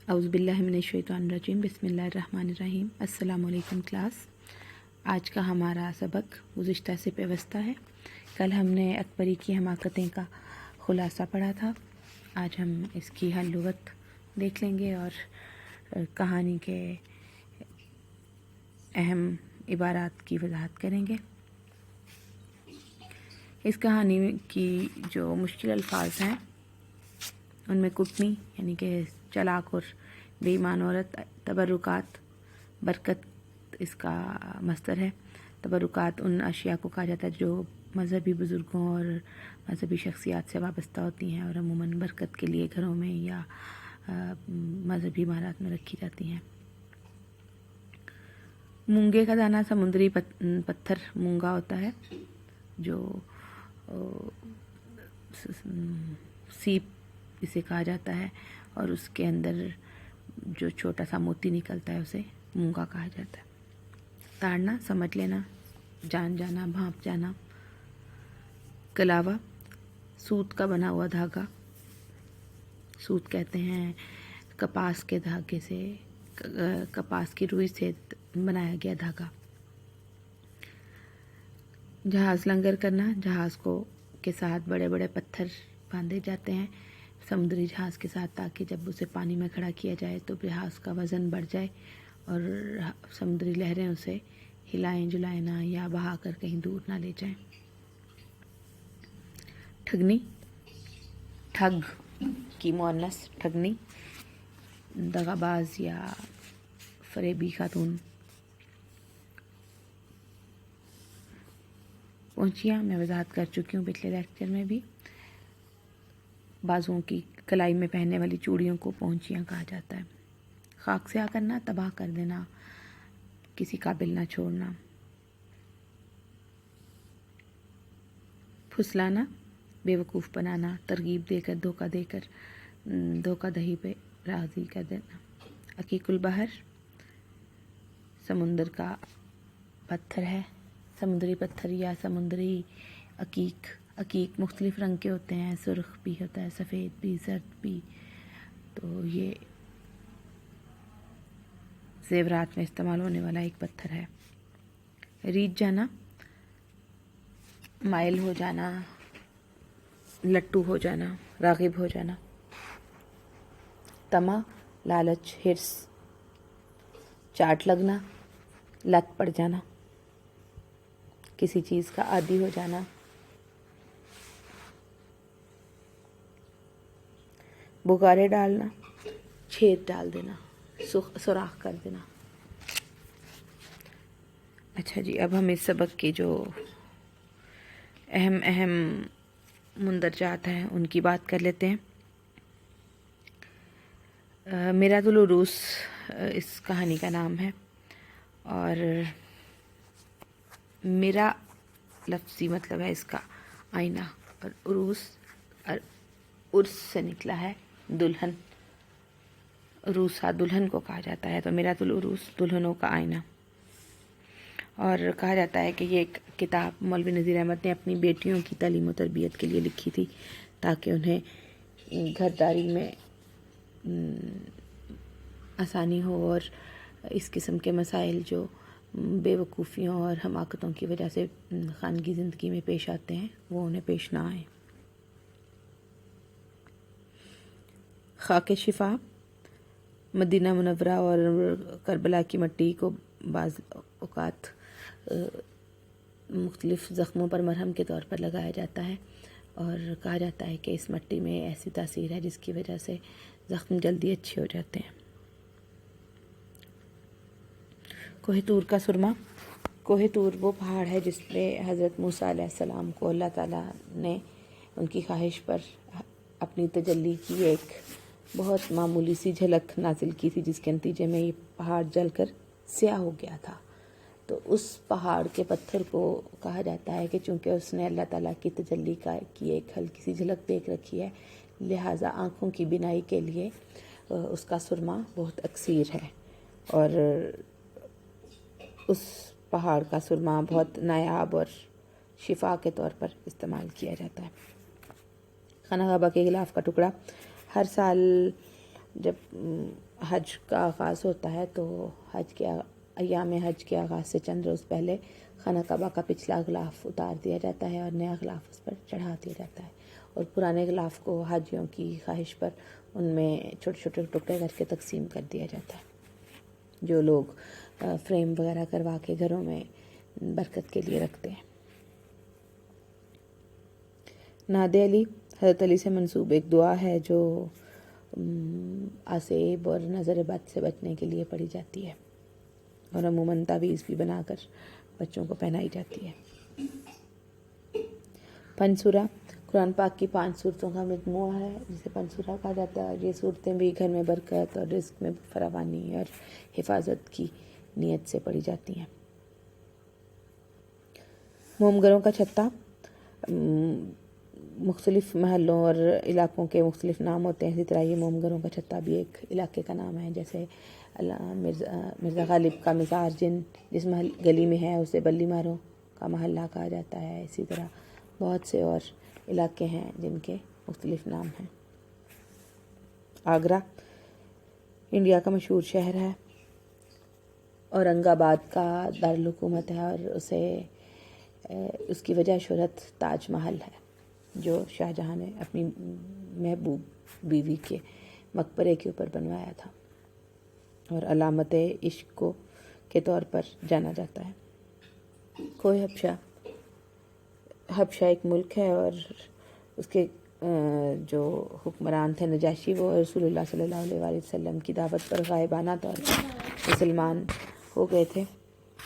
اعوذ باللہ من الشیطان الرجیم، بسم اللہ الرحمن الرحیم۔ السلام علیکم کلاس۔ آج کا ہمارا سبق گزشتہ سے پیوستہ ہے۔ کل ہم نے اکبری کی حماقتیں کا خلاصہ پڑھا تھا، آج ہم اس کی حل لغت دیکھ لیں گے اور کہانی کے اہم عبارات کی وضاحت کریں گے۔ اس کہانی کی جو مشکل الفاظ ہیں ان میں کٹنی یعنی کہ چلاک اور بے ایمان عورت، تبرکات، برکت اس کا مصدر ہے۔ تبرکات ان اشیاء کو کہا جاتا ہے جو مذہبی بزرگوں اور مذہبی شخصیات سے وابستہ ہوتی ہیں اور عموماً برکت کے لیے گھروں میں یا مذہبی عمارات میں رکھی جاتی ہیں۔ مونگے کا دانہ سمندری پتھر مونگا ہوتا ہے جو سیپ اسے کہا جاتا ہے، اور اس کے اندر جو چھوٹا سا موتی نکلتا ہے اسے مونگا کہا جاتا ہے۔ تاڑنا سمجھ لینا، جان جانا، بھانپ جانا۔ کلاوا سوت کا بنا ہوا دھاگا، سوت کہتے ہیں کپاس کے دھاگے سے، کپاس کی روئی سے بنایا گیا دھاگا۔ جہاز لنگر کرنا، جہاز کو کے ساتھ بڑے بڑے پتھر باندھے جاتے ہیں سمندری جہاز کے ساتھ، تاکہ جب اسے پانی میں کھڑا کیا جائے تو جہاز کا وزن بڑھ جائے اور سمندری لہریں اسے ہلائیں جلائیں نہ یا بہا کر کہیں دور نہ لے جائیں۔ ٹھگنی، ٹھگ کی مؤنث ٹھگنی، دغا باز یا فریبی خاتون۔ پہنچیاں میں وضاحت کر چکی ہوں پچھلے لیکچر میں بھی۔ بازوؤں کی کلائی میں پہننے والی چوڑیوں کو پہنچیاں کہا جاتا ہے۔ خاک سے آ کرنا، تباہ کر دینا، کسی قابل نہ چھوڑنا۔ پھسلانا، بے وقوف بنانا، ترغیب دے کر، دھوکہ دہی پہ راضی کر دینا۔ عقیق البحر سمندر کا پتھر ہے، سمندری پتھر یا سمندری عقیق مختلف رنگ کے ہوتے ہیں، سرخ بھی ہوتا ہے، سفید بھی، زرد بھی، تو یہ زیورات میں استعمال ہونے والا ایک پتھر ہے۔ ریجھ جانا، مائل ہو جانا، لٹو ہو جانا، راغب ہو جانا۔ طمع، لالچ، ہرس، چاٹ لگنا، لت پڑ جانا، کسی چیز کا عادی ہو جانا۔ بغارے ڈالنا، چھید ڈال دینا، سوراخ کر دینا۔ اچھا جی، اب ہم اس سبق کے جو اہم مندرجات ہیں ان کی بات کر لیتے ہیں۔ میرات العروس اس کہانی کا نام ہے، اور میرا لفظی مطلب ہے اس کا آئینہ، اور عرس سے نکلا ہے دلہن، عروسہ دلہن کو کہا جاتا ہے، تو میرات العروس دلہنوں کا آئینہ۔ اور کہا جاتا ہے کہ یہ ایک کتاب مولوی نذیر احمد نے اپنی بیٹیوں کی تعلیم و تربیت کے لیے لکھی تھی، تاکہ انہیں گھرداری میں آسانی ہو اور اس قسم کے مسائل جو بے وقوفیوں اور حماقتوں کی وجہ سے خانگی زندگی میں پیش آتے ہیں وہ انہیں پیش نہ آئیں۔ خاک شفا، مدینہ منورہ اور کربلا کی مٹی کو بعض اوقات مختلف زخموں پر مرہم کے طور پر لگایا جاتا ہے، اور کہا جاتا ہے کہ اس مٹی میں ایسی تاثیر ہے جس کی وجہ سے زخم جلدی اچھے ہو جاتے ہیں۔ کوہ طور کا سرما، کوہ طور وہ پہاڑ ہے جس پہ حضرت موسیٰ علیہ السلام کو اللہ تعالیٰ نے ان کی خواہش پر اپنی تجلی کی ایک بہت معمولی سی جھلک نازل کی تھی، جس کے نتیجے میں یہ پہاڑ جل کر سیاہ ہو گیا تھا۔ تو اس پہاڑ کے پتھر کو کہا جاتا ہے کہ چونکہ اس نے اللہ تعالیٰ کی تجلی کی ایک ہلکی سی جھلک دیکھ رکھی ہے، لہٰذا آنکھوں کی بینائی کے لیے اس کا سرما بہت اکثیر ہے، اور اس پہاڑ کا سرما بہت نایاب اور شفا کے طور پر استعمال کیا جاتا ہے۔ خانہ کعبہ کے غلاف کا ٹکڑا، ہر سال جب حج کا آغاز ہوتا ہے تو ایام حج کے آغاز سے چند روز پہلے خانہ کعبہ کا پچھلا غلاف اتار دیا جاتا ہے اور نیا غلاف اس پر چڑھا دیا جاتا ہے، اور پرانے غلاف کو حاجیوں کی خواہش پر ان میں چھوٹے چھوٹے ٹکڑے کر کے تقسیم کر دیا جاتا ہے، جو لوگ فریم وغیرہ کروا کے گھروں میں برکت کے لیے رکھتے ہیں۔ ناد علی حضرت علی سے منسوب ایک دعا ہے جو آسیب اور نظر بد سے بچنے کے لیے پڑھی جاتی ہے، اور عموماً تعویذ بھی بنا کر بچوں کو پہنائی جاتی ہے۔ پنج سورہ قرآن پاک کی 5 صورتوں کا مجموعہ ہے جسے پنج سورہ کہا جاتا ہے۔ یہ صورتیں بھی گھر میں برکت اور رزق میں فراوانی اور حفاظت کی نیت سے پڑھی جاتی ہیں۔ موم گھروں کا چھتا، مختلف محلوں اور علاقوں کے مختلف نام ہوتے ہیں، اسی طرح یہ موم گھروں کا چھتا بھی ایک علاقے کا نام ہے، جیسے مرزا غالب کا مزار جس گلی میں ہے اسے بلی ماروں کا محلہ کہا جاتا ہے۔ اسی طرح بہت سے اور علاقے ہیں جن کے مختلف نام ہیں۔ آگرہ انڈیا کا مشہور شہر ہے، اورنگ آباد کا دارالحکومت ہے، اور اس کی وجہ شہرت تاج محل ہے جو شاہ جہاں نے اپنی محبوب بیوی کے مقبرے کے اوپر بنوایا تھا اور علامت عشق کے طور پر جانا جاتا ہے۔ کوہ حبشہ ایک ملک ہے، اور اس کے جو حکمران تھے نجاشی، وہ رسول اللہ صلی اللہ علیہ وسلم کی دعوت پر غائبانہ طور پر مسلمان ہو گئے تھے،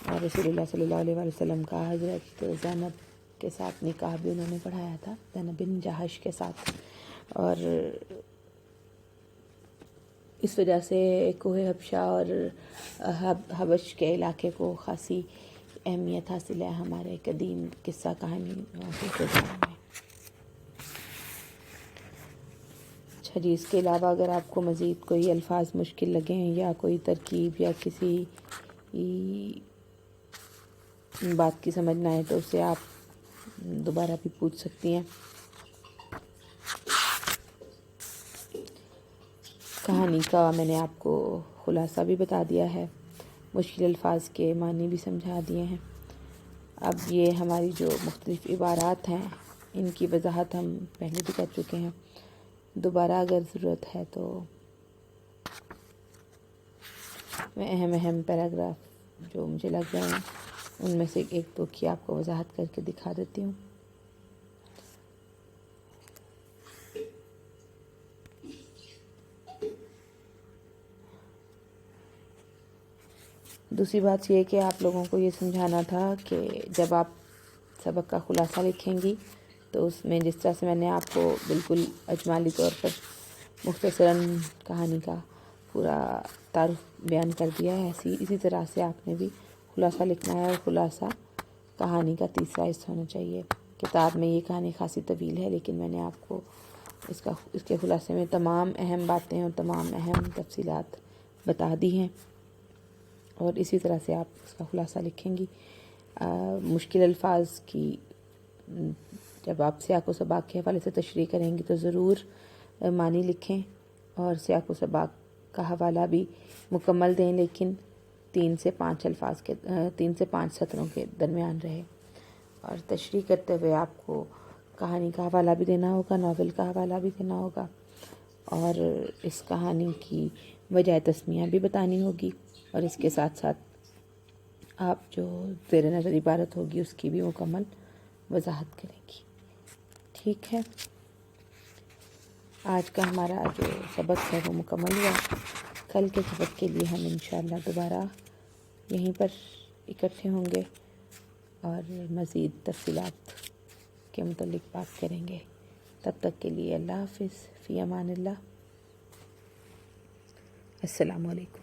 اور رسول اللہ صلی اللہ علیہ وسلم کا حضرت زینب کے ساتھ نکاح بھی انہوں نے پڑھایا تھا، زینب بن جہش کے ساتھ، اور اس وجہ سے کوہ حبشہ اور حبش کے علاقے کو خاصی اہمیت حاصل ہے ہمارے قدیم قصہ کہانی میں۔ اچھا جی، اس کے علاوہ اگر آپ کو مزید کوئی الفاظ مشکل لگیں یا کوئی ترکیب یا کسی بات کی سمجھ نہ آئے تو اسے آپ دوبارہ بھی پوچھ سکتی ہیں۔ کہانی کا میں نے آپ کو خلاصہ بھی بتا دیا ہے، مشکل الفاظ کے معنی بھی سمجھا دیے ہیں۔ اب یہ ہماری جو مختلف عبارات ہیں ان کی وضاحت ہم پہلے بھی کر چکے ہیں، دوبارہ اگر ضرورت ہے تو میں اہم پیراگراف جو مجھے لگ رہے ہیں ان میں سے ایک دو کی آپ کو وضاحت کر کے دکھا دیتی ہوں۔ دوسری بات یہ کہ آپ لوگوں کو یہ سمجھانا تھا کہ جب آپ سبق کا خلاصہ لکھیں گی تو اس میں جس طرح سے میں نے آپ کو بالکل اجمالی طور پر مختصراً کہانی کا پورا تعارف بیان کر دیا ہے، اسی طرح سے آپ نے بھی خلاصہ لکھنا ہے، اور خلاصہ کہانی کا تیسرا حصہ ہونا چاہیے۔ کتاب میں یہ کہانی خاصی طویل ہے، لیکن میں نے آپ کو اس کے خلاصے میں تمام اہم باتیں اور تمام اہم تفصیلات بتا دی ہیں، اور اسی طرح سے آپ اس کا خلاصہ لکھیں گی۔ مشکل الفاظ کی جب آپ سیاق و سباق کے حوالے سے تشریح کریں گی تو ضرور معنی لکھیں، اور سیاق و سباق کا حوالہ بھی مکمل دیں، لیکن 3 سے 5 سطروں کے درمیان رہے، اور تشریح کرتے ہوئے آپ کو کہانی کا حوالہ بھی دینا ہوگا، ناول کا حوالہ بھی دینا ہوگا، اور اس کہانی کی وجہ تسمیہ بھی بتانی ہوگی، اور اس کے ساتھ ساتھ آپ جو زیر نظر عبارت ہوگی اس کی بھی مکمل وضاحت کریں گی۔ ٹھیک ہے، آج کا ہمارا جو سبق ہے وہ مکمل ہوا۔ کل کے سبق کے لیے ہم انشاءاللہ دوبارہ یہیں پر اکٹھے ہوں گے اور مزید تفصیلات کے متعلق بات کریں گے۔ تب تک کے لیے اللہ حافظ، فی امان اللہ، السلام علیکم۔